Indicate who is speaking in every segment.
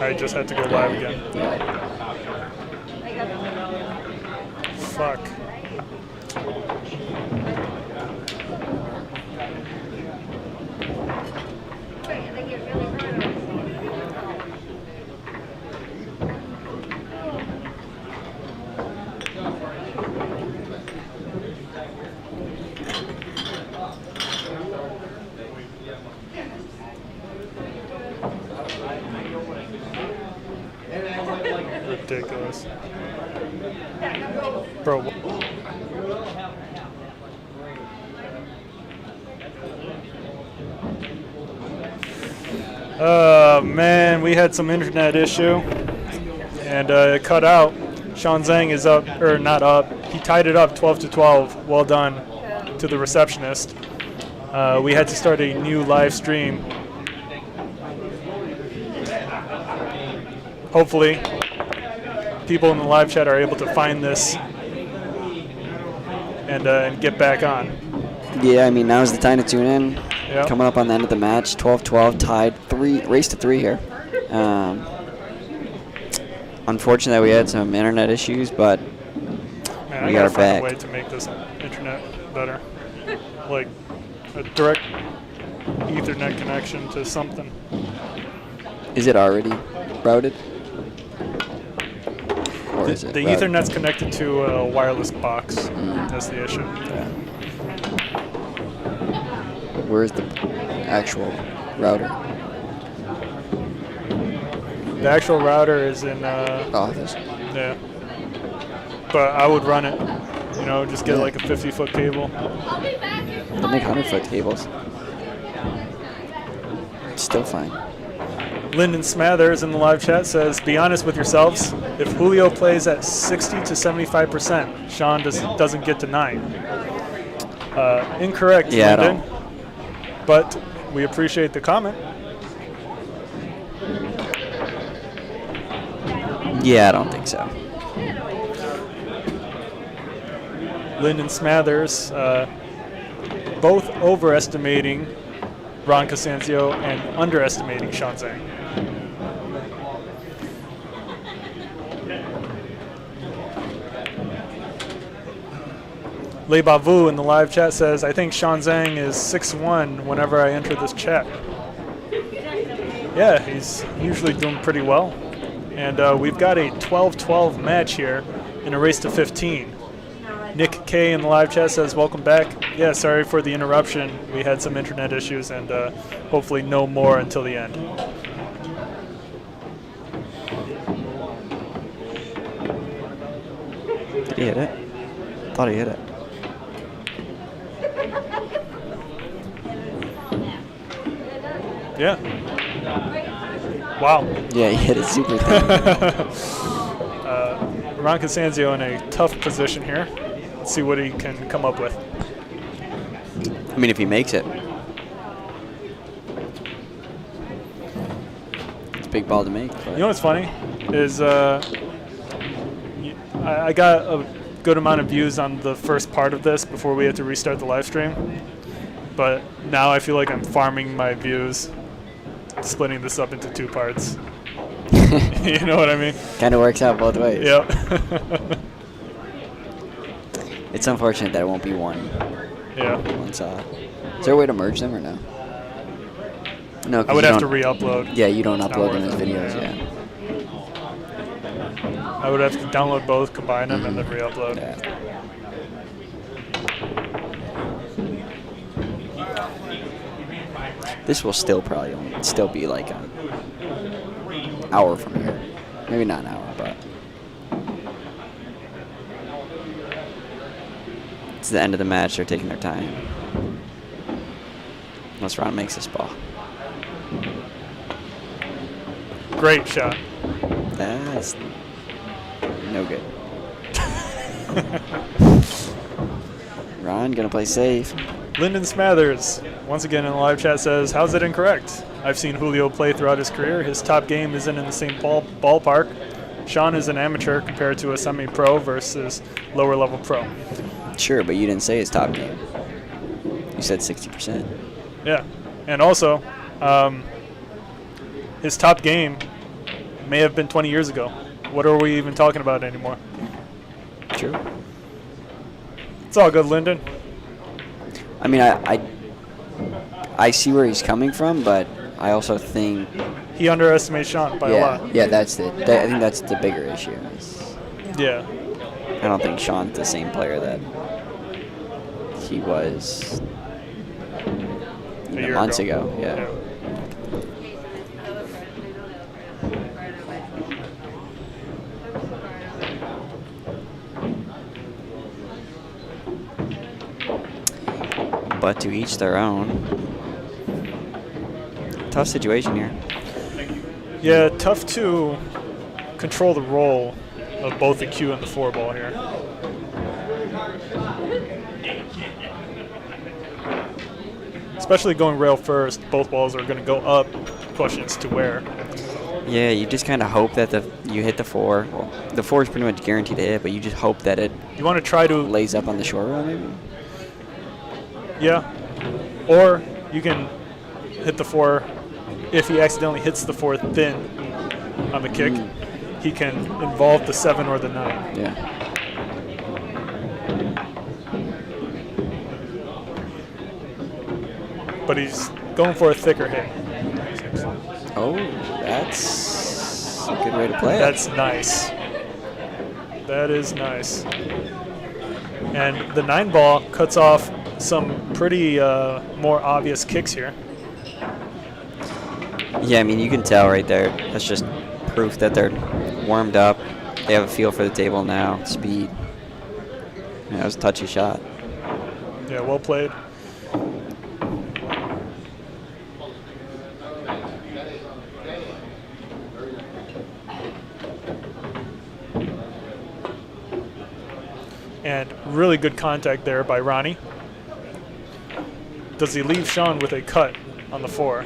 Speaker 1: I just had to go live again. Fuck. Ridiculous. Bro. Man, we had some internet issue and it cut out. Sean ZENG is up, or not up. He tied it up 12-12. Well done to the receptionist. We had to start a new live stream. Hopefully, people in the live chat are able to find this and get back on.
Speaker 2: Yeah, I mean, now's the time to tune in.
Speaker 1: Yep.
Speaker 2: Coming up on the end of the match, 12-12, tied, race to 3 here. Unfortunately, we had some internet issues, but
Speaker 1: Man,
Speaker 2: we are back.
Speaker 1: I gotta find a way to make this internet better, like a direct Ethernet connection to something.
Speaker 2: Is it already routed? Or is it
Speaker 1: the
Speaker 2: routed?
Speaker 1: Ethernet's connected to a wireless box. That's the issue.
Speaker 2: Yeah. Where's the actual router?
Speaker 1: The actual router is in
Speaker 2: Office.
Speaker 1: Yeah. But I would run it. You know, just get like a 50-foot cable.
Speaker 2: They make 100-foot cables. It's still fine.
Speaker 1: Lyndon Smathers in the live chat says, be honest with yourselves. If Julio plays at 60 to 75%, Sean doesn't get to 9. Incorrect,
Speaker 2: Yeah,
Speaker 1: Lyndon. But we appreciate the comment.
Speaker 2: Yeah, I don't think so.
Speaker 1: Lyndon Smathers, both overestimating Ron Casanzio and underestimating Sean ZENG. Le Bavu in the live chat says, I think Sean ZENG is 6'1" whenever I enter this chat. Yeah, he's usually doing pretty well. And we've got a 12-12 match here in a race to 15. Nick K in the live chat says, welcome back. Yeah, sorry for the interruption. We had some internet issues and hopefully no more until the end.
Speaker 2: Did he hit it? Thought he hit it.
Speaker 1: Yeah. Wow.
Speaker 2: Yeah, he hit it super thin.
Speaker 1: Ron Casanzio in a tough position here. Let's see what he can come up with.
Speaker 2: I mean, if he makes it. It's a big ball to make.
Speaker 1: You know what's funny? Is I got a good amount of views on the first part of this before we had to restart the live stream. But now I feel like I'm farming my views, splitting this up into 2 parts. You know what I mean?
Speaker 2: Kind of works out both ways.
Speaker 1: Yep.
Speaker 2: It's unfortunate that it won't be one.
Speaker 1: Yeah.
Speaker 2: Is there a way to merge them or no? No,
Speaker 1: I would have to re-upload.
Speaker 2: Yeah, you don't upload them as videos, yeah.
Speaker 1: I would have to download both, combine them, and then re-upload.
Speaker 2: Yeah. This will still probably still be like an hour from here. Maybe not an hour, but it's the end of the match. They're taking their time. Unless Ron makes this ball.
Speaker 1: Great shot.
Speaker 2: That's no good. Ron gonna play safe.
Speaker 1: Lyndon Smathers, once again in the live chat, says, how's it incorrect? I've seen Julio play throughout his career. His top game isn't in the same ballpark. Sean is an amateur compared to a semi-pro versus lower-level pro.
Speaker 2: Sure, but you didn't say his top game. You said 60%.
Speaker 1: Yeah, and also, his top game may have been 20 years ago. What are we even talking about anymore?
Speaker 2: True.
Speaker 1: It's all good, Lyndon.
Speaker 2: I mean, I see where he's coming from, but I also think
Speaker 1: he underestimates Sean by a lot.
Speaker 2: Yeah, that's it. I think that's the bigger issue.
Speaker 1: Yeah.
Speaker 2: I don't think Sean's the same player that he was months ago. Yeah. But to each their own. Tough situation here.
Speaker 1: Yeah, tough to control the roll of both the Q and the 4 ball here. Especially going rail first, both balls are going to go up, questions to where.
Speaker 2: Yeah, you just kind of hope that you hit the 4. Well, the 4 is pretty much guaranteed to hit, but you just hope that it
Speaker 1: you want to try to
Speaker 2: lays up on the short roll, maybe?
Speaker 1: Yeah. Or you can hit the 4. If he accidentally hits the 4 thin on the kick, he can involve the 7 or the 9.
Speaker 2: Yeah.
Speaker 1: But he's going for a thicker hit.
Speaker 2: Oh, that's a good way to play it.
Speaker 1: That's nice. That is nice. And the 9 ball cuts off some pretty more obvious kicks here.
Speaker 2: Yeah, I mean, you can tell right there. That's just proof that they're warmed up. They have a feel for the table now. Speed. Yeah, that was a touchy shot.
Speaker 1: Yeah, well played. And really good contact there by Ronnie. Does he leave Sean with a cut on the 4?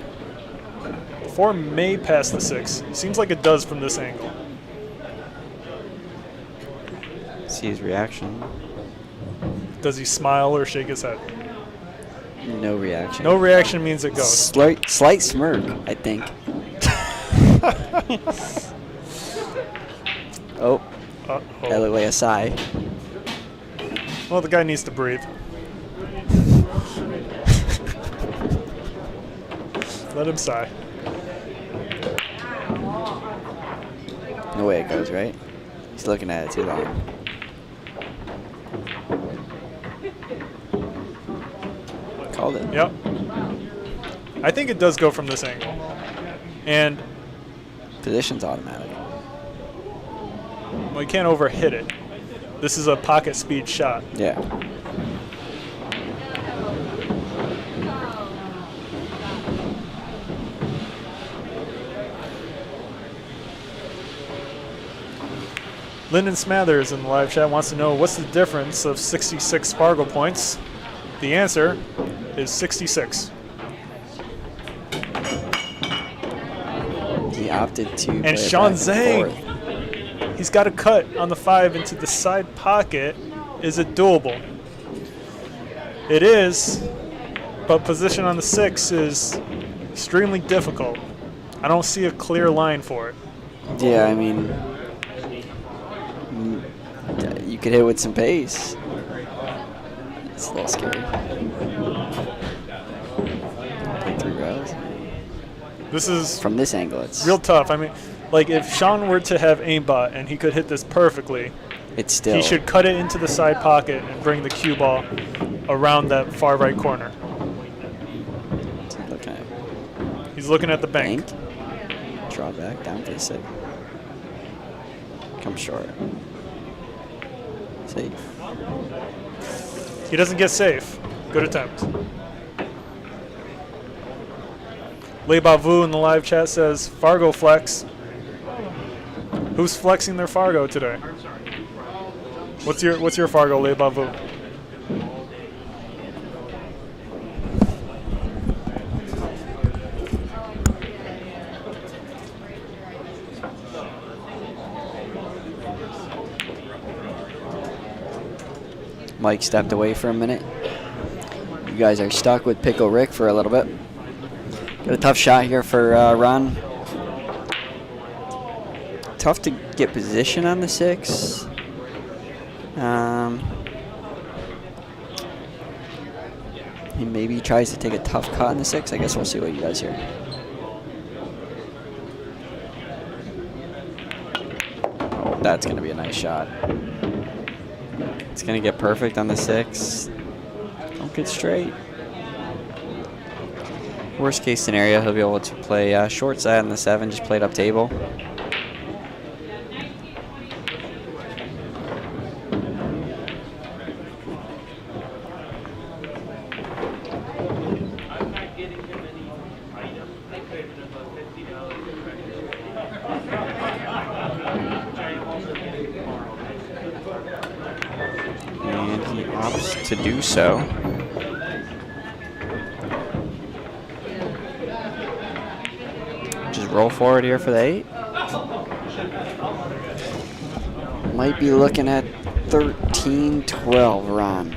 Speaker 1: The 4 may pass the 6. Seems like it does from this angle.
Speaker 2: See his reaction.
Speaker 1: Does he smile or shake his head?
Speaker 2: No reaction.
Speaker 1: No reaction means it goes.
Speaker 2: Slight smirk, I think. Oh.
Speaker 1: Uh-oh.
Speaker 2: That looked like a sigh.
Speaker 1: Well, the guy needs to breathe. Let him sigh.
Speaker 2: No way it goes, right? He's looking at it too long. Called it.
Speaker 1: Yep. I think it does go from this angle. And
Speaker 2: position's automatic.
Speaker 1: well, you can't overhit it. This is a pocket speed shot.
Speaker 2: Yeah.
Speaker 1: Lyndon Smathers in the live chat wants to know what's the difference of 66 Fargo points. The answer is 66.
Speaker 2: He opted to.
Speaker 1: And Sean Zhang, he's got a cut on the 5 into the side pocket. Is it doable? It is, but position on the 6 is extremely difficult. I don't see a clear line for it.
Speaker 2: Yeah, I mean, you could hit with some pace. It's a little scary. Play 3 rows.
Speaker 1: This is
Speaker 2: from this angle. It's
Speaker 1: real tough. I mean, like if Sean were to have aimbot and he could hit this perfectly,
Speaker 2: it's still.
Speaker 1: He should cut it into the side pocket and bring the cue ball around that far right corner.
Speaker 2: Okay.
Speaker 1: He's looking at the bank.
Speaker 2: Draw back down for the 6. Come short. Safe.
Speaker 1: He doesn't get safe. Good attempt. Le Bavu in the live chat says Fargo flex. Who's flexing their Fargo today? What's your Fargo, Le Bavu?
Speaker 2: Mike stepped away for a minute. You guys are stuck with Pickle Rick for a little bit. Got a tough shot here for Ron. tough to get position on the 6. He maybe tries to take a tough cut on the 6. I guess we'll see what he does here. Oh, that's going to be a nice shot. It's going to get perfect on the 6. Don't get straight. Worst case scenario, he'll be able to play short side on the 7, just play it up table. And he opts to do so. Roll forward here for the 8. Might be looking at 13-12, Ron.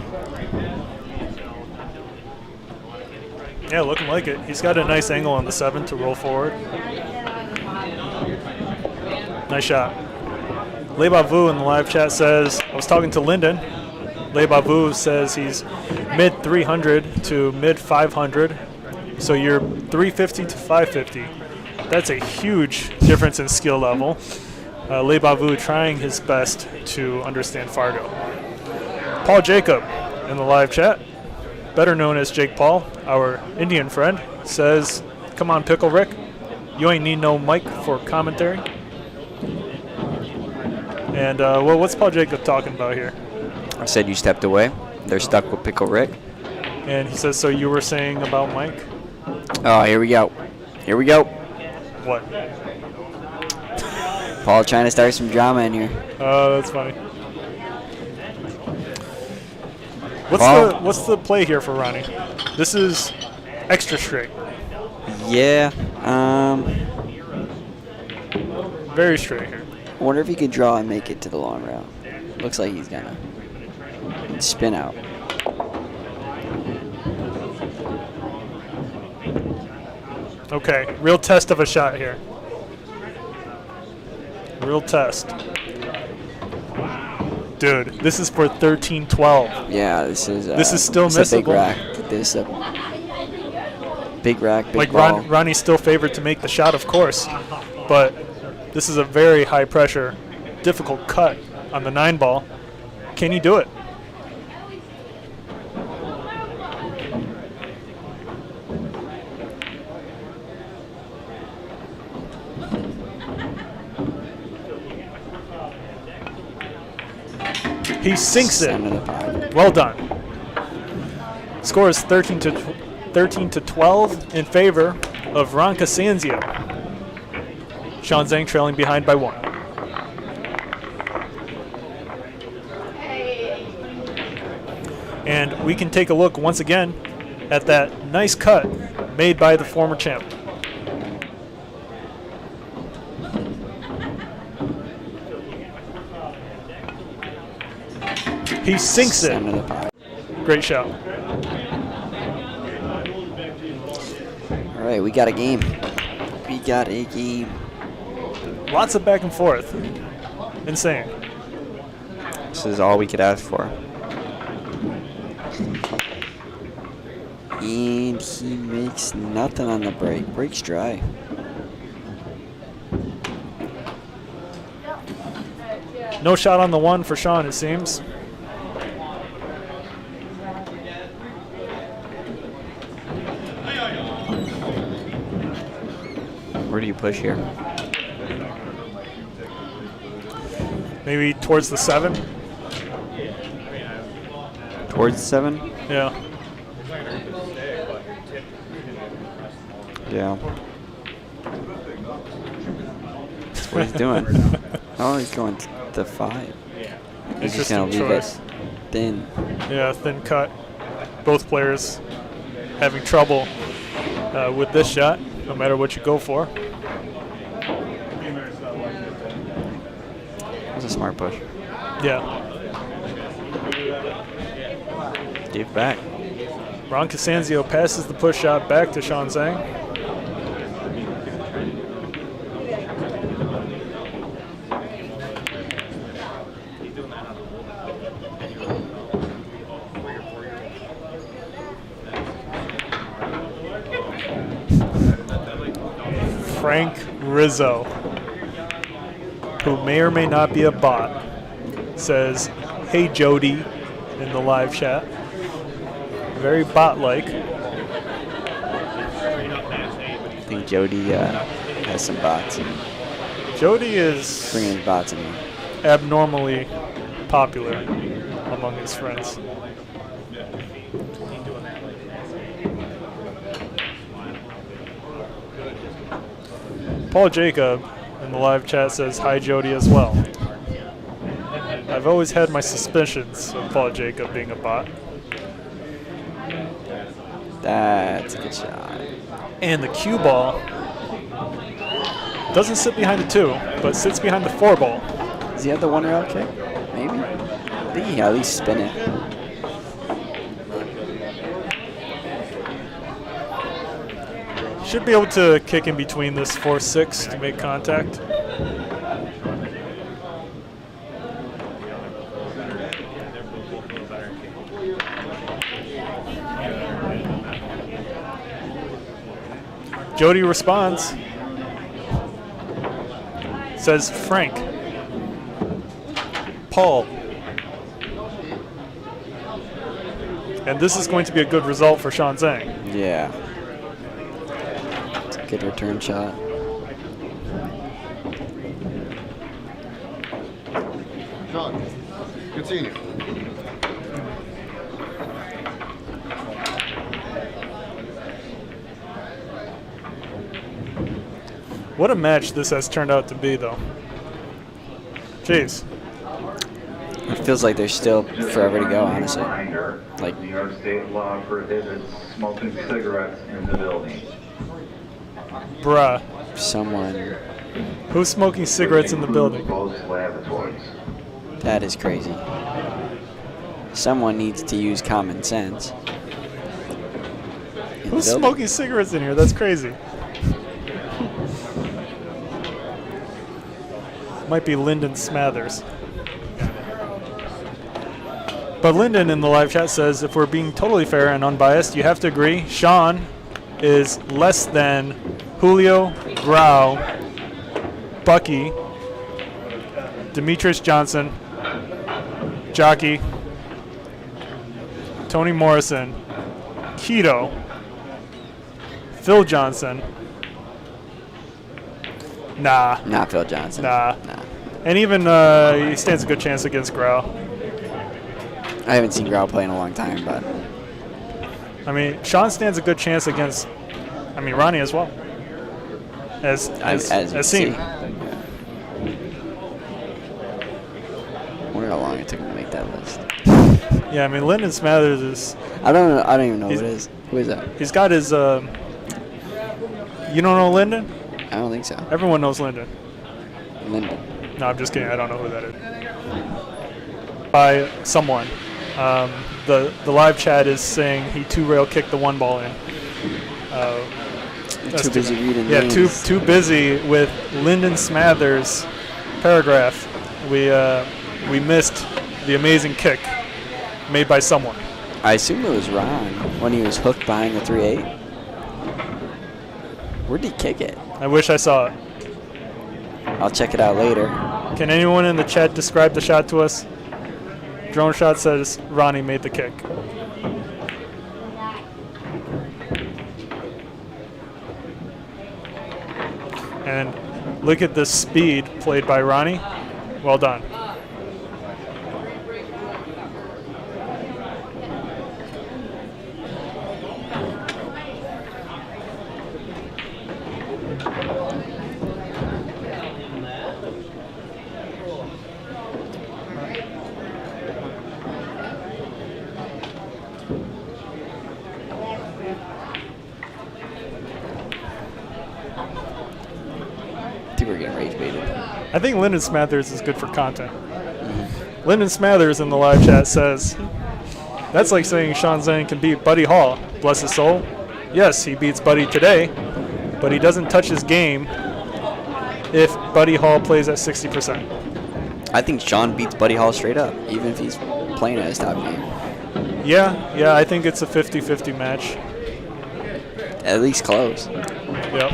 Speaker 1: Yeah, looking like it. He's got a nice angle on the 7 to roll forward. Nice shot. Le Bavu in the live chat says, I was talking to Lyndon. Le Bavu says he's mid 300 to mid 500. So you're 350 to 550. That's a huge difference in skill level. Le Bavu trying his best to understand Fargo. Paul Jacob in the live chat, better known as Jake Paul, our Indian friend, says, come on, Pickle Rick. You ain't need no mic for commentary. And, well, what's Paul Jacob talking about here?
Speaker 2: I said you stepped away. They're stuck with Pickle Rick.
Speaker 1: And he says, so you were saying about Mike?
Speaker 2: Oh, here we go. Here we go.
Speaker 1: What?
Speaker 2: Paul trying to start some drama in here.
Speaker 1: Oh, that's funny. What's the play here for Ronnie? This is extra straight.
Speaker 2: Yeah.
Speaker 1: Very straight here.
Speaker 2: I wonder if he could draw and make it to the long route. Looks like he's gonna spin out.
Speaker 1: Okay, real test of a shot here. Real test. Dude, this is for 13-12.
Speaker 2: Yeah, this is
Speaker 1: still missable.
Speaker 2: A big rack. This a big rack, big
Speaker 1: like
Speaker 2: ball.
Speaker 1: Ronnie's still favored to make the shot, of course, but this is a very high pressure, difficult cut on the 9 ball. Can he do it? He sinks it. Well done. Score is 13 to 12 in favor of Ron Casanzio. Sean Zhang trailing behind by 1. And we can take a look once again at that nice cut made by the former champ. He sinks it. Great shot.
Speaker 2: All right, we got a game. We got a game.
Speaker 1: Lots of back and forth. Insane.
Speaker 2: This is all we could ask for. And he makes nothing on the break. Breaks dry.
Speaker 1: No shot on the 1 for Sean, it seems.
Speaker 2: Where do you push here?
Speaker 1: Maybe towards the 7.
Speaker 2: Towards the 7?
Speaker 1: Yeah.
Speaker 2: Yeah. That's what he's doing. Oh, he's going to 5. He's just going to leave it thin.
Speaker 1: Yeah, thin cut. Both players having trouble with this shot, no matter what you go for.
Speaker 2: That's a smart push.
Speaker 1: Yeah.
Speaker 2: Give back.
Speaker 1: Ron Casanzio passes the push shot back to Sean Zhang. Frank Rizzo, who may or may not be a bot, says, "Hey Jody," in the live chat. Very bot-like.
Speaker 2: I think Jody has some bots.
Speaker 1: Jody is
Speaker 2: Bringing his bots in here.
Speaker 1: abnormally popular among his friends. Paul Jacob in the live chat says, "Hi Jody" as well. I've always had my suspicions of Paul Jacob being a bot.
Speaker 2: That's a good shot.
Speaker 1: And the cue ball doesn't sit behind the 2, but sits behind the 4 ball.
Speaker 2: Does he have the 1 rail kick? Maybe. I think he can at least spin it.
Speaker 1: Should be able to kick in between this 4-6 to make contact. Jody responds, says, "Frank, Paul." And this is going to be a good result for Sean Zhang.
Speaker 2: Yeah. It's a good return shot.
Speaker 3: Sean, good seeing you.
Speaker 1: What a match this has turned out to be, though. Jeez.
Speaker 2: It feels like there's still forever to go, honestly. Like,
Speaker 4: New York State law prohibits smoking cigarettes in the building.
Speaker 1: Bruh.
Speaker 2: someone.
Speaker 1: Who's smoking cigarettes in the building?
Speaker 4: Both laboratories.
Speaker 2: That is crazy. Someone needs to use common sense.
Speaker 1: Who's smoking cigarettes in here? That's crazy. Might be Lyndon Smathers. But Lyndon in the live chat says, if we're being totally fair and unbiased, you have to agree, Sean is less than Julio, Grau, Bucky, Demetrius Johnson, Jockey, Tony Morrison, Keto, Phil Johnson. Nah.
Speaker 2: Not Phil Johnson.
Speaker 1: Nah. And even he stands a good chance against Grau.
Speaker 2: I haven't seen Grau play in a long time, but
Speaker 1: I mean, Sean stands a good chance against, I mean, Ronnie as well. As seen.
Speaker 2: I wonder how long it took him to make that list.
Speaker 1: Yeah, I mean, Lyndon Smathers is.
Speaker 2: I don't know. I don't even know who it is. Who is that?
Speaker 1: He's got his. You don't know Lyndon?
Speaker 2: I don't think so.
Speaker 1: Everyone knows Lyndon.
Speaker 2: Lyndon.
Speaker 1: No, I'm just kidding. I don't know who that is. By someone. The live chat is saying he two-rail kicked the one ball in.
Speaker 2: Too busy reading
Speaker 1: Yeah,
Speaker 2: names.
Speaker 1: too busy with Lyndon Smathers' paragraph. We missed the amazing kick made by someone.
Speaker 2: I assume it was Ron when he was hooked behind the 3-8. Where'd he kick it?
Speaker 1: I wish I saw it.
Speaker 2: I'll check it out later.
Speaker 1: Can anyone in the chat describe the shot to us? Drone Shot says Ronnie made the kick. And look at the speed played by Ronnie. Well done. I think Lyndon Smathers is good for content. Lyndon Smathers in the live chat says, that's like saying Sean Zhang can beat Buddy Hall. Bless his soul. Yes, he beats Buddy today, but he doesn't touch his game if Buddy Hall plays at 60%.
Speaker 2: I think Sean beats Buddy Hall straight up, even if he's playing at his top game.
Speaker 1: Yeah, I think it's a 50-50 match.
Speaker 2: At least close.
Speaker 1: Yep.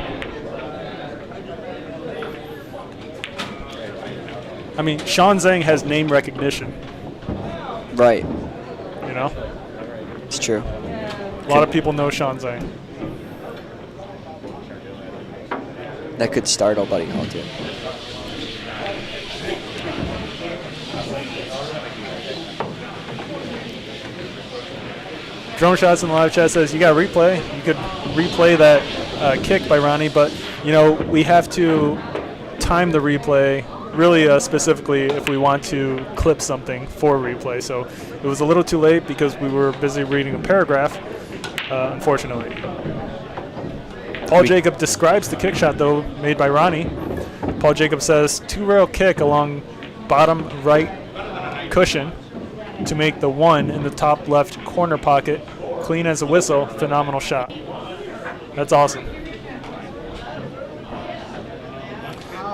Speaker 1: I mean, Sean Zhang has name recognition.
Speaker 2: Right.
Speaker 1: You know?
Speaker 2: It's true.
Speaker 1: A lot of people know Sean Zhang.
Speaker 2: That could startle Buddy Hall, too.
Speaker 1: Drone Shots in the live chat says you got to replay. You could replay that kick by Ronnie, but, you know, we have to time the replay really specifically if we want to clip something for replay. So it was a little too late because we were busy reading a paragraph, unfortunately. Paul Jacob describes the kick shot, though, made by Ronnie. Paul Jacob says, 2-rail kick along bottom right cushion to make the 1 in the top left corner pocket. Clean as a whistle. Phenomenal shot. That's awesome.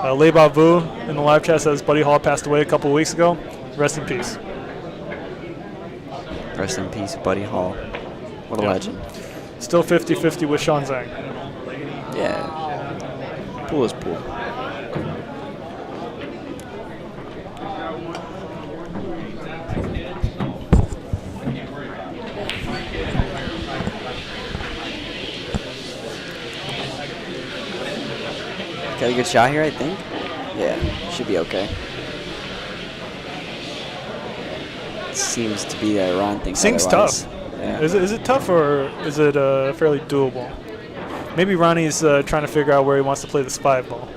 Speaker 1: Leba Vu in the live chat says Buddy Hall passed away a couple of weeks ago. Rest in peace.
Speaker 2: Rest in peace, Buddy Hall. What a legend.
Speaker 1: Still 50-50 with Sean Zhang.
Speaker 2: Yeah. Pool is pool. Got a good shot here, I think. Yeah, should be okay. Seems to be that Ron thinks
Speaker 1: Zing's
Speaker 2: otherwise.
Speaker 1: tough.
Speaker 2: Yeah.
Speaker 1: Is it tough or is it fairly doable? Maybe Ronnie's trying to figure out where he wants to play the 5 ball.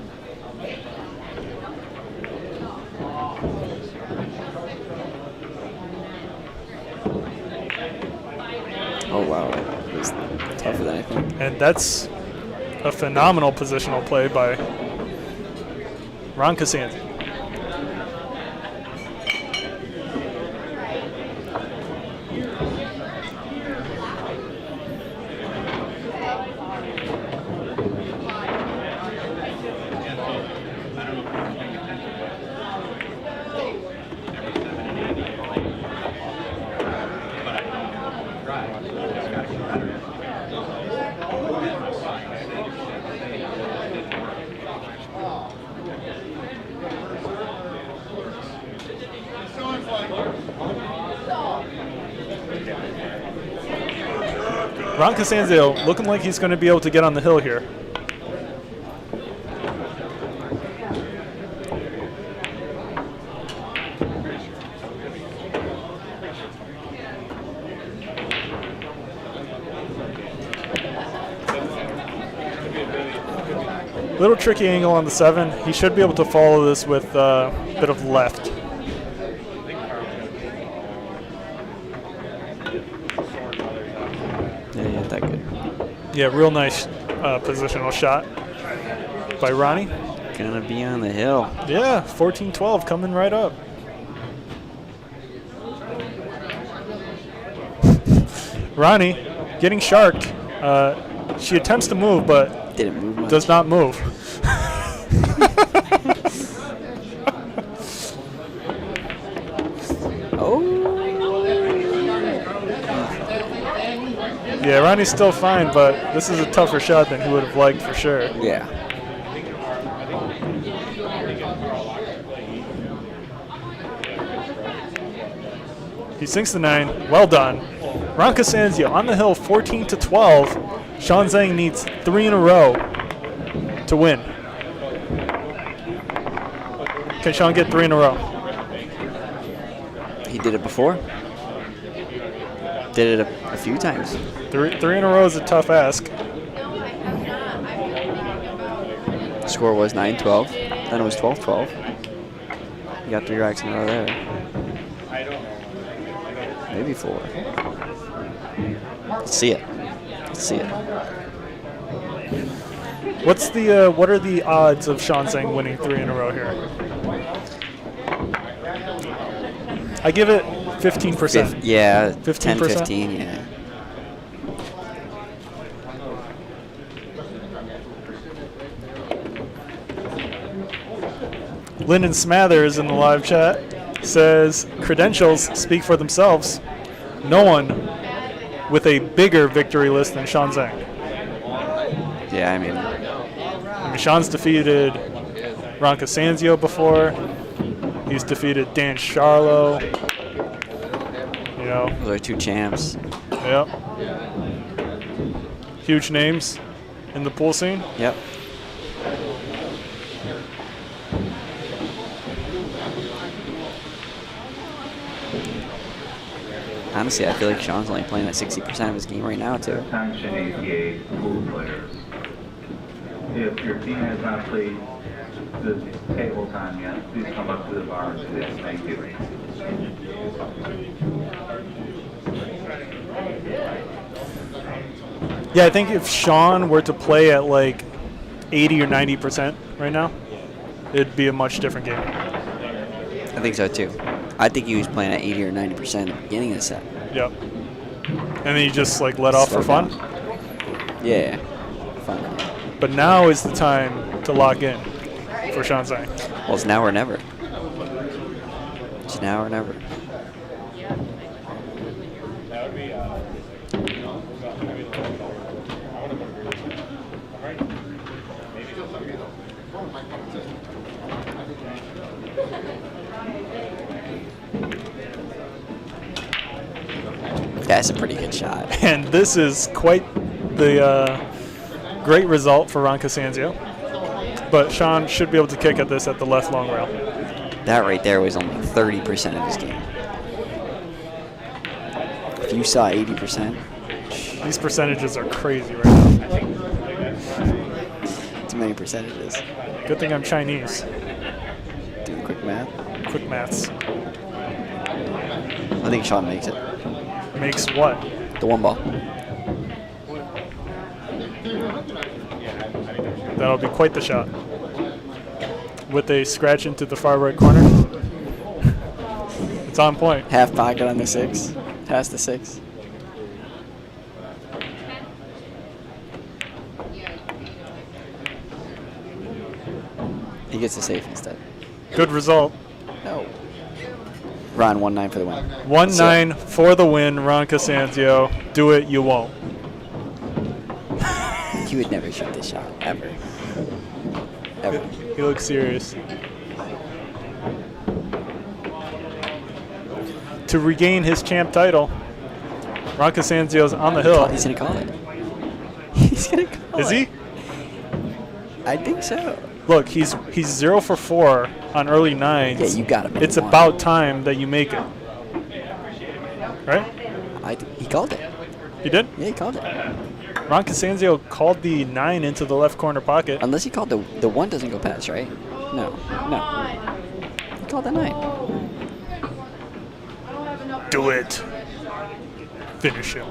Speaker 2: Oh, wow. That was tougher than I think.
Speaker 1: And that's a phenomenal positional play by Ron Casanzio. Ron Casanzio looking like he's going to be able to get on the hill here. Little tricky angle on the 7. He should be able to follow this with a bit of left.
Speaker 2: Yeah, that good.
Speaker 1: Yeah, real nice positional shot by Ronnie.
Speaker 2: Gonna be on the hill.
Speaker 1: Yeah, 14-12 coming right up. Ronnie getting sharked. She attempts to move, but
Speaker 2: Didn't move much.
Speaker 1: does not move.
Speaker 2: Oh.
Speaker 1: Yeah, Ronnie's still fine, but this is a tougher shot than he would have liked for sure.
Speaker 2: Yeah.
Speaker 1: He sinks the 9. Well done. Ron Casanzio on the hill, 14-12. Sean Zhang needs 3 in a row to win. Can Sean get 3 in a row?
Speaker 2: He did it before. Did it a few times.
Speaker 1: Three in a row is a tough ask.
Speaker 2: The score was 9-12. Then it was 12-12. You got 3 racks in a row there. Maybe 4. Let's see it. Let's see it.
Speaker 1: What are the odds of Sean Zhang winning 3 in a row here? I give it 15%.
Speaker 2: Yeah,
Speaker 1: 15%?
Speaker 2: 10-15, yeah.
Speaker 1: Lyndon Smathers in the live chat says credentials speak for themselves. No one with a bigger victory list than Sean Zhang.
Speaker 2: Yeah, I mean,
Speaker 1: Sean's defeated Ron Casanzio before. He's defeated Dan Charlo. You know.
Speaker 2: Those are 2 champs.
Speaker 1: Yep. Huge names in the pool scene.
Speaker 2: Yep. Honestly, I feel like Sean's only playing at 60% of his game right now, too.
Speaker 4: Attention ATA pool players. If your team has not played the table time yet, please come up to the bar and do that. Thank you.
Speaker 1: Yeah, I think if Sean were to play at like 80 or 90% right now, it'd be a much different game.
Speaker 2: I think so, too. I think he was playing at 80 or 90% at the beginning of the set.
Speaker 1: Yep. And then you just like let off for fun?
Speaker 2: Yeah. Fun.
Speaker 1: But now is the time to lock in for Sean Zhang.
Speaker 2: Well, it's now or never. It's now or never. That's a pretty good shot.
Speaker 1: And this is quite the great result for Ron Casanzio. But Sean should be able to kick at this at the left long rail.
Speaker 2: That right there was only 30% of his game. If you saw 80%.
Speaker 1: These percentages are crazy right now.
Speaker 2: Too many percentages.
Speaker 1: Good thing I'm Chinese.
Speaker 2: Doing quick math.
Speaker 1: Quick maths.
Speaker 2: I think Sean makes it.
Speaker 1: Makes what?
Speaker 2: The 1 ball.
Speaker 1: That'll be quite the shot. With a scratch into the far right corner. It's on point.
Speaker 2: Half pocket on the 6. Past the 6. He gets a safe instead.
Speaker 1: Good result.
Speaker 2: No. Ron 1-9 for the win.
Speaker 1: 1-9 for the win, Ron Casanzio. Do it, you won't.
Speaker 2: He would never shoot this shot, ever. Ever.
Speaker 1: He looks serious. To regain his champ title, Ron Casanzio's on the hill.
Speaker 2: He's going to call it. He's going to call it.
Speaker 1: Is he?
Speaker 2: I think so.
Speaker 1: Look, he's 0 for 4 on early 9s.
Speaker 2: Yeah, you got him.
Speaker 1: It's about time that you make it. Right?
Speaker 2: He called it.
Speaker 1: He did?
Speaker 2: Yeah, he called it.
Speaker 1: Ron Casanzio called the 9 into the left corner pocket.
Speaker 2: Unless he called the 1 doesn't go past, right? No. He called the 9.
Speaker 1: Do it. Finish him.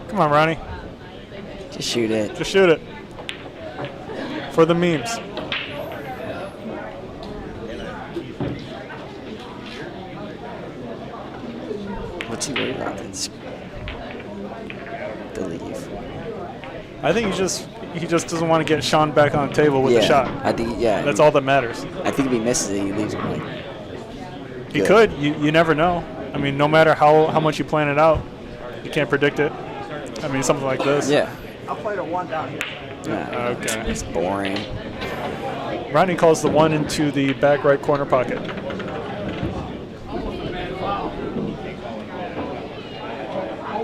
Speaker 1: Come on, Ronnie.
Speaker 2: Just shoot it.
Speaker 1: Just shoot it. For the memes.
Speaker 2: What's he worried about? The leave.
Speaker 1: I think he just doesn't want to get Sean back on the table with the shot.
Speaker 2: I think
Speaker 1: That's all that matters.
Speaker 2: I think if he misses it, he leaves him like.
Speaker 1: He could. You never know. I mean, no matter how much you plan it out, you can't predict it. I mean, something like this.
Speaker 2: Yeah.
Speaker 5: I'll play the 1 down here.
Speaker 1: Okay.
Speaker 2: It's boring.
Speaker 1: Ronnie calls the 1 into the back right corner pocket.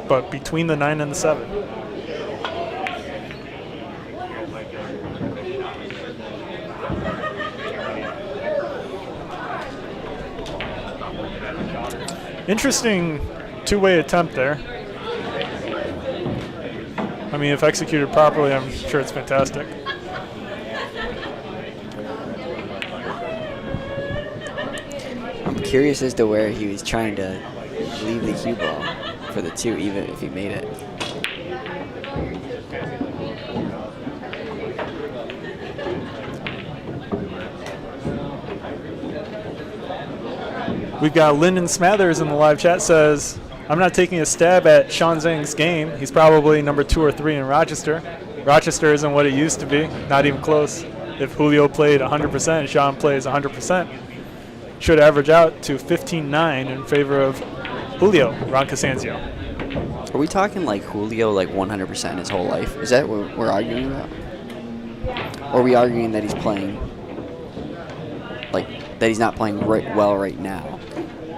Speaker 1: But between the 9 and the 7. Interesting two-way attempt there. I mean, if executed properly, I'm sure it's fantastic.
Speaker 2: I'm curious as to where he was trying to leave the cue ball for the 2, even if he made it.
Speaker 1: We've got Lyndon Smathers in the live chat says, I'm not taking a stab at Sean Zhang's game. He's probably number 2 or 3 in Rochester. Rochester isn't what it used to be, not even close. If Julio played 100%, Sean plays 100%. should average out to 15-9 in favor of Julio Ron Casanzio.
Speaker 2: Are we talking like Julio like 100% his whole life? Is that what we're arguing about? Or are we arguing that he's playing, like, that he's not playing well right now?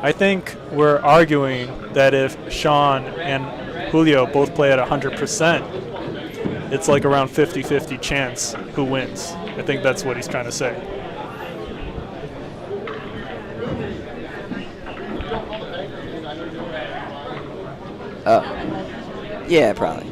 Speaker 1: I think we're arguing that if Sean and Julio both play at 100%, it's like around 50-50 chance who wins. I think that's what he's trying to say.
Speaker 2: Oh. Yeah, probably.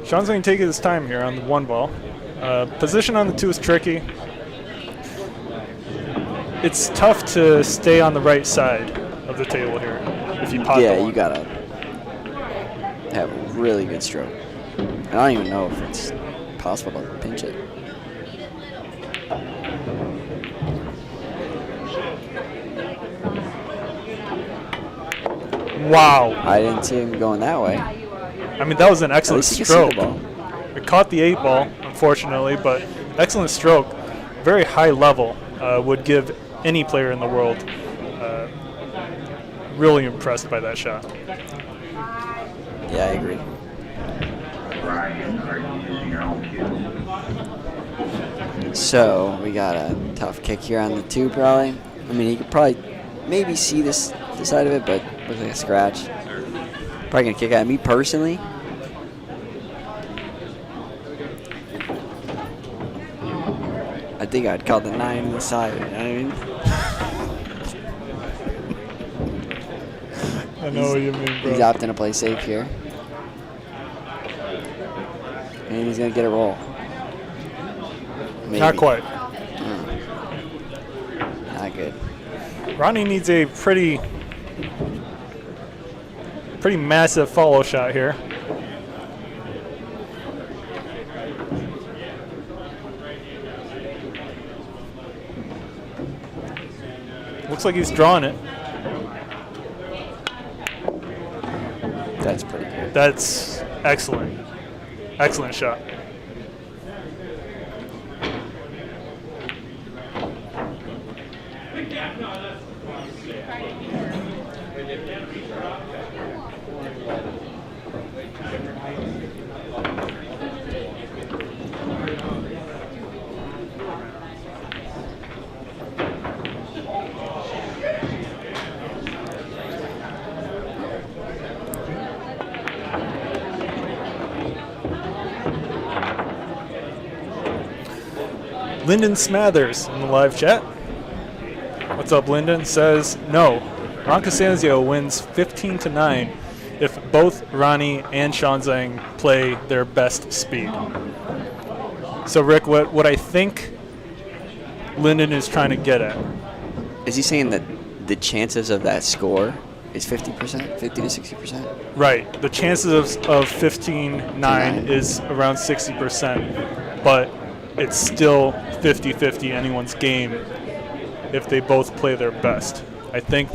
Speaker 1: Sean's going to take his time here on the 1 ball. Position on the 2 is tricky. It's tough to stay on the right side of the table here if you pot the 1.
Speaker 2: You gotta have a really good stroke. I don't even know if it's possible to pinch it.
Speaker 1: Wow.
Speaker 2: I didn't see him going that way.
Speaker 1: I mean, that was an excellent stroke.
Speaker 2: Ball.
Speaker 1: It caught the 8 ball, unfortunately, but excellent stroke. Very high level. Would give any player in the world really impressed by that shot.
Speaker 2: Yeah, I agree.
Speaker 4: Ryan, are you using your own cue?
Speaker 2: So we got a tough kick here on the 2, probably. I mean, you could probably maybe see this side of it, but looks like a scratch. Probably gonna kick at me personally. I think I'd call the 9 on the side. You know what I mean?
Speaker 1: I know what you mean, bro.
Speaker 2: He's opting to play safe here. And he's going to get a roll. Maybe.
Speaker 1: Not quite.
Speaker 2: Not good.
Speaker 1: Ronnie needs a pretty massive follow shot here. Looks like he's drawing it.
Speaker 2: That's pretty good.
Speaker 1: That's excellent. Excellent shot. Lyndon Smathers in the live chat. What's up, Lyndon? Says no. Ron Casanzio wins 15-9 if both Ronnie and Sean ZENG play their best speed. So, Rick, what I think Lyndon is trying to get at.
Speaker 2: Is he saying that the chances of that score is 50%, 50 to 60%?
Speaker 1: Right. The chances of 15-9 is around 60%, but it's still 50-50 anyone's game if they both play their best. I think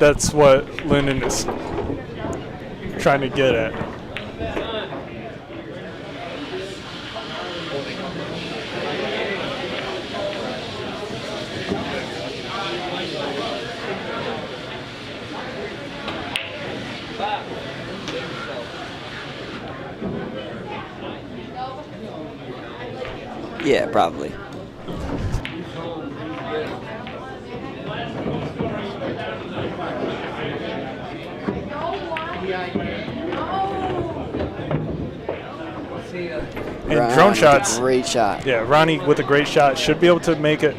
Speaker 1: that's what Lyndon is trying to get at.
Speaker 2: Yeah, probably.
Speaker 1: And
Speaker 2: Ron
Speaker 1: drone
Speaker 2: with a
Speaker 1: shots.
Speaker 2: Great shot.
Speaker 1: Yeah, Ronnie with a great shot should be able to make it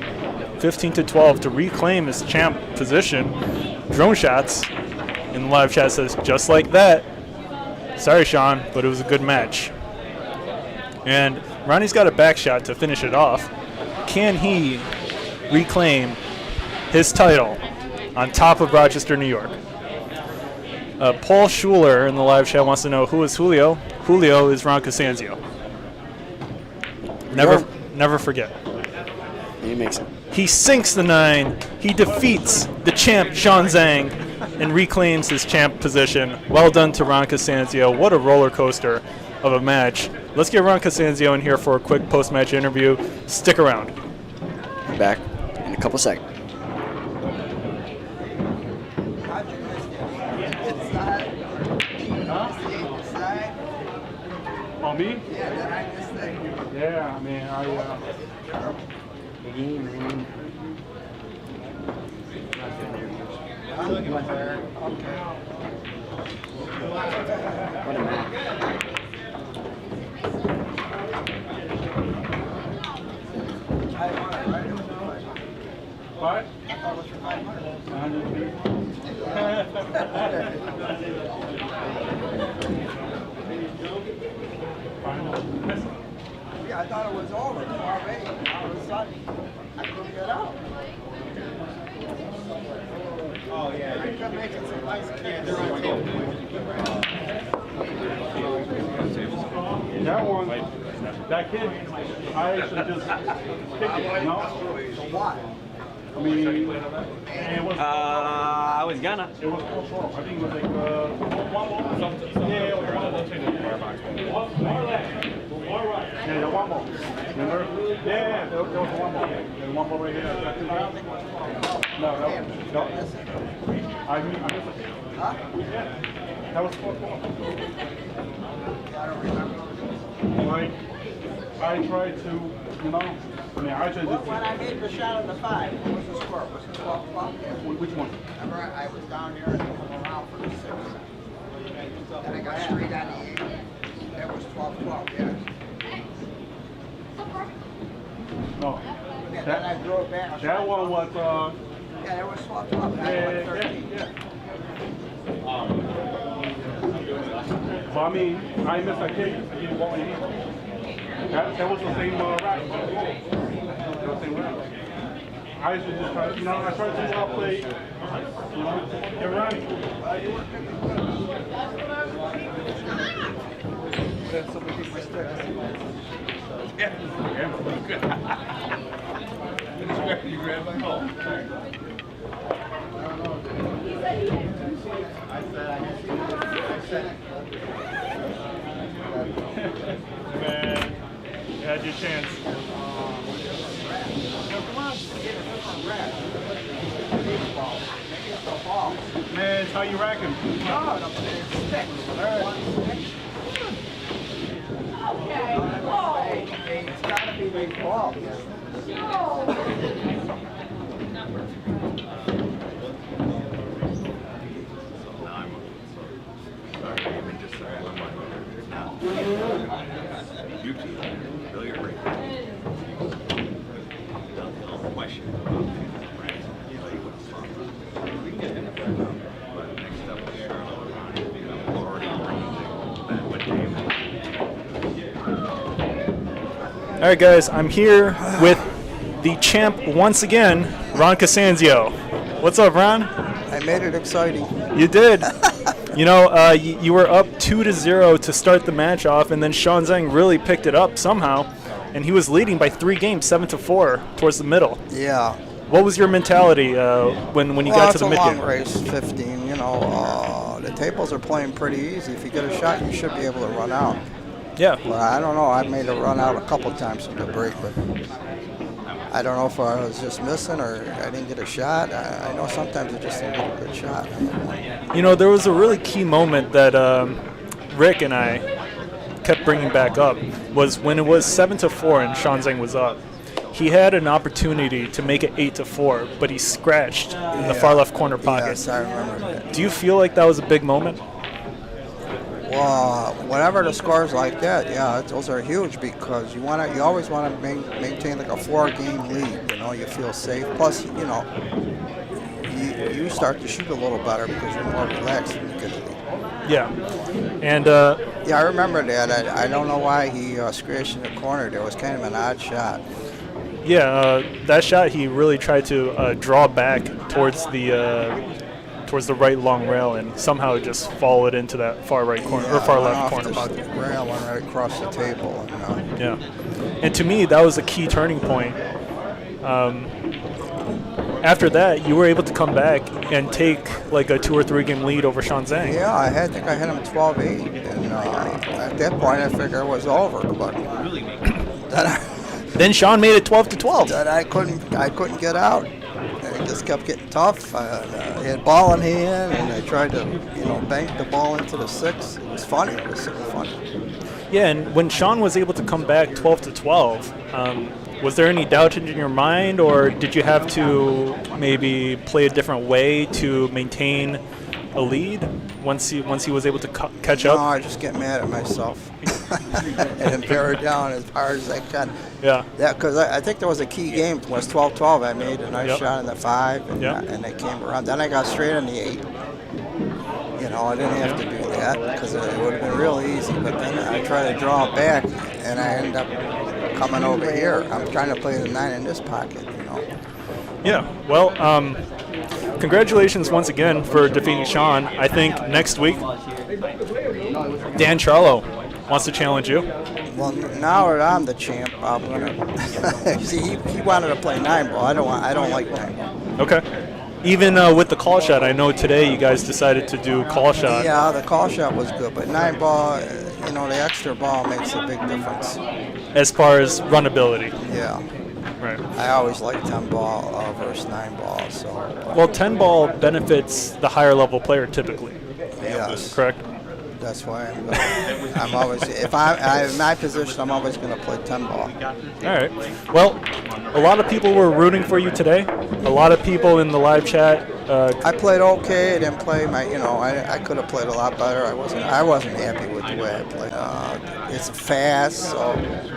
Speaker 1: 15-12 to reclaim his champ position. Drone shots in the live chat says just like that. Sorry, Sean, but it was a good match. And Ronnie's got a back shot to finish it off. Can he reclaim his title on top of Rochester, New York? Paul Schuler in the live chat wants to know who is Julio. Julio is Ron Casanzio. Never forget.
Speaker 2: He makes it.
Speaker 1: He sinks the 9. He defeats the champ Sean ZENG and reclaims his champ position. Well done to Ron Casanzio. What a roller coaster of a match. Let's get Ron Casanzio in here for a quick post-match interview. Stick around.
Speaker 2: Back in a couple seconds.
Speaker 1: On me? Yeah, I mean,
Speaker 2: What a match.
Speaker 1: What?
Speaker 5: Yeah, I thought it was over already. All of a sudden, I couldn't get out. Oh, yeah. I kept making some nice kicks.
Speaker 1: That one, that kid, I actually just picked it, no?
Speaker 5: So what?
Speaker 1: I mean, it was.
Speaker 6: I was gonna.
Speaker 1: It was 4-4. I think it was like one more. Yeah, one more. Remember? Yeah, there was one more. There's one more right here. No. I missed it.
Speaker 5: Huh?
Speaker 1: Yeah, that was 4-4.
Speaker 5: I don't remember.
Speaker 1: Like, I tried to, I tried
Speaker 5: When
Speaker 1: to.
Speaker 5: I made the shot on the 5, what was the score? Was it 12-12?
Speaker 1: Which one?
Speaker 5: Remember, I was down here and come around for the 6. And I got straight on the 8. That was 12-12, yeah.
Speaker 1: No.
Speaker 5: Yeah, then I drove back.
Speaker 1: That one was,
Speaker 5: Yeah, that was 12-12. And I went 13.
Speaker 1: yeah. So I mean, I missed that kick. I didn't walk in. That was the same rack. That was the same rack. I used to just try, I tried to outplay, get right.
Speaker 5: So we did my sticks.
Speaker 3: You grab my hole.
Speaker 1: Man, you had your chance. Man, it's how you rack him.
Speaker 5: It's got to be big ball.
Speaker 1: All right, guys, I'm here with the champ once again, Ron Casanzio. What's up, Ron?
Speaker 5: I made it exciting.
Speaker 1: You did. You were up 2-0 to start the match off, and then Sean ZENG really picked it up somehow, and he was leading by 3 games, 7-4, towards the middle.
Speaker 5: Yeah.
Speaker 1: What was your mentality when you got to the mid game?
Speaker 5: It's a long race, 15. The tables are playing pretty easy. If you get a shot, you should be able to run out.
Speaker 1: Yeah.
Speaker 5: Well, I don't know. I made a run out a couple times in the break, but I don't know if I was just missing or I didn't get a shot. I know sometimes I just didn't get a good shot.
Speaker 1: There was a really key moment that Rick and I kept bringing back up was when it was 7-4 and Sean ZENG was up. He had an opportunity to make it 8-4, but he scratched in the far left corner pocket.
Speaker 5: Yes, I remember that.
Speaker 1: Do you feel like that was a big moment?
Speaker 5: Well, whenever the scores like that, yeah, those are huge because you always want to maintain like a 4-game lead. You know, you feel safe. Plus, you know, you start to shoot a little better because you're more relaxed when you get the lead.
Speaker 1: Yeah, and
Speaker 5: yeah, I remember that. I don't know why he scratched in the corner. There was kind of an odd shot.
Speaker 1: yeah, that shot he really tried to draw back towards the right long rail and somehow just followed into that far right corner or far left corner pocket.
Speaker 5: The rail went right across the table. And,
Speaker 1: yeah, and to me that was a key turning point. After that, you were able to come back and take like a 2 or 3 game lead over Sean Zhang.
Speaker 5: Yeah, I think I hit him 12-8, and at that point I figured it was over. But
Speaker 1: then Sean made it 12-12.
Speaker 5: That I couldn't get out. And it just kept getting tough. I had ball in hand, and I tried to bank the ball into the 6. It was funny. It was super funny.
Speaker 1: Yeah, and when Sean was able to come back 12-12. Was there any doubt in your mind, or did you have to maybe play a different way to maintain a lead once he was able to catch up?
Speaker 5: No, I just get mad at myself and bear it down as hard as I can.
Speaker 1: Yeah.
Speaker 5: Yeah, because I think there was a key game. It was 12-12. I made a nice shot in the 5, and they came around. Then I got straight on the 8. You know, I didn't have to do that because it would have been real easy. But then I tried to draw it back, and I ended up coming over here. I'm trying to play the 9 in this pocket, you know.
Speaker 1: Yeah, well, congratulations once again for defeating Sean. I think next week, Dan Charlo wants to challenge you.
Speaker 5: Well, now that I'm the champ, I'm gonna. See, he wanted to play 9-ball. I don't like 9-ball.
Speaker 1: Okay. Even with the call shot, I know today you guys decided to do call shot.
Speaker 5: Yeah, the call shot was good, but 9-ball, the extra ball makes a big difference.
Speaker 1: As far as runability.
Speaker 5: Yeah.
Speaker 1: Right.
Speaker 5: I always like 10-ball versus 9-ball. So.
Speaker 1: Well, 10-ball benefits the higher level player typically.
Speaker 5: Yes.
Speaker 1: Correct.
Speaker 5: That's why I'm always, if I'm in my position, I'm always going to play 10-ball.
Speaker 1: All right. Well, a lot of people were rooting for you today. A lot of people in the live chat.
Speaker 5: I played okay. I didn't play I could have played a lot better. I wasn't happy with the way I played. It's fast, so